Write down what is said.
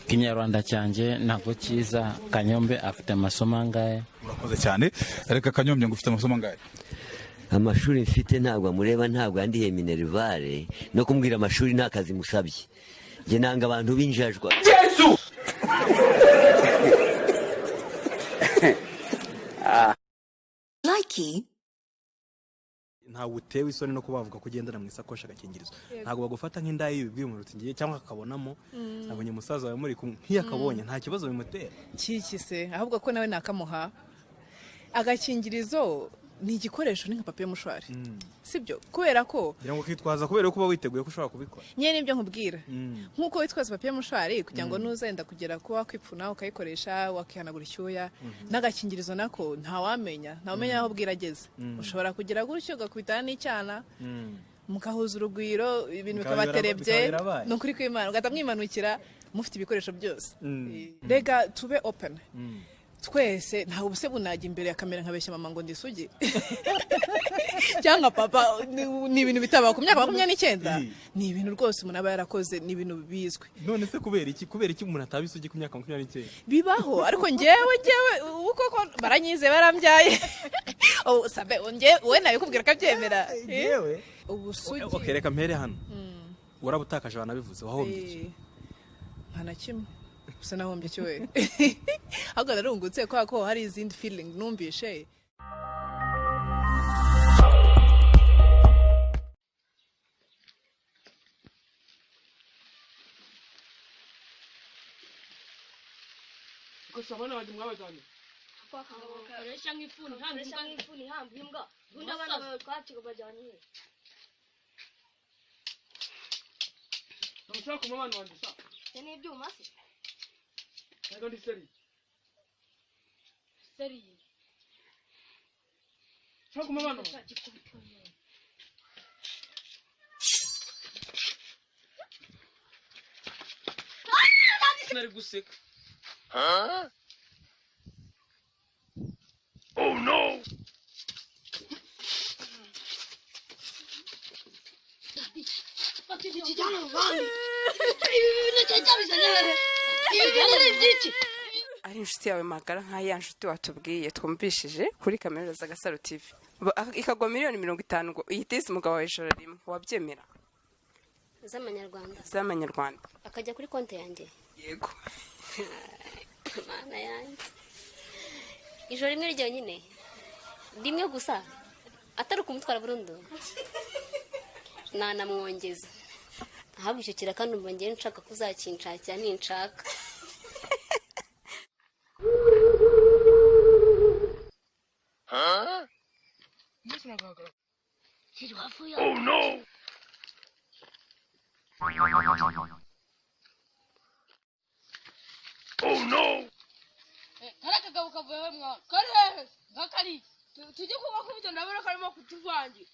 Kinyarwanda cyanjye ntabwo cyiza. Kanyombe afite amasomo angahe? Urakoze cyane. Reka Kanyombye ngo ufite amasomo angahe? Amashuri mfite ntabwo amureba, ntabwo yandiye minerivare no kumbwira amashuri nta kazi musabye. Njye nanga abantu b'injajwa. Yesu! Likey ntawe utewe isoni no kubavuga ko ugendana mu isakoshi agakingirizo. Ntabwo bagufata nk'indayi y'ibibwiye umuntu uti ngiye cyangwa akabonamo abonye umusaza wawe muri kumwe nk'iyakabonye nta kibazo bimutera. Kikise ahubwo ko nawe nakamuha agakingirizo ni igikoresho ni nka papier mushwari. Sibyo kubera ko ngira ngo kwitwaza kubera ko uba witeguye ko ushobora kubikora. Nye nibyo nkubwira. Nkuko witwaza papier mushwari kugira ngo nuzenda kugera kuba kwipfuna ukayikoresha wakihanagura icyuya n'agakingirizo nako ntawamenya aho bwirageze. Ushobora kugira gutyo gakubitana n'icyana mukahuza urugwiro ibintu bikabaterebye no kuri kwimana ugatamwimanukira mufite ibikoresho byose. Rega tube open. Twese nta ubuse bunajya imbere ya kamera nkabeshya mama ngo ndisugi cyangwa papa ni ibintu bitaba ku myaka 29 ni ibintu rwose umuntu aba yarakoze ni ibintu bizwe. None se kubera iki umuntu atabisugi ku myaka 29 bibaho ariko ngewe uko baranyize barambyaye sabe we nayo kubwira kabyemera yewe ubusugi. Okay reka mpere hano urabutakaje banabivuze wahombye iki? Nta kimwe gusa nahombye cyo we ahubwo narungutse ko hari izindi feeling numvishe. Gusa bana baje mwabajanye Koresha nk'ifuni hambi imbwa bundi abana bawe twacika bajanye Ntushaka kuma bana banje sa Tene ibyuma se Ego ndi seri Ntushaka kuma bana Nari guseka Oh no! Ari inshuti yawe magara nka ya nshuti watubwiye twumvishije kuri kamera za Gasaro TV ikagwa $50,000 ngo ihitise umugabo wa ijoro rimwe wabyemera z'amanyarwanda akajya kuri konti yanjye yego mana yanjye ijoro rimwe ryo nyine rimwe gusa atari kumutwara burundu namwongeza ahabwa icyo kiraka numva ngiye nshaka kuzakinshakira ninshaka Oh no! Oh no! Karaka gabuka vuye mwa kare gakari tujye kuba kubito ndabona karimo kutuvangira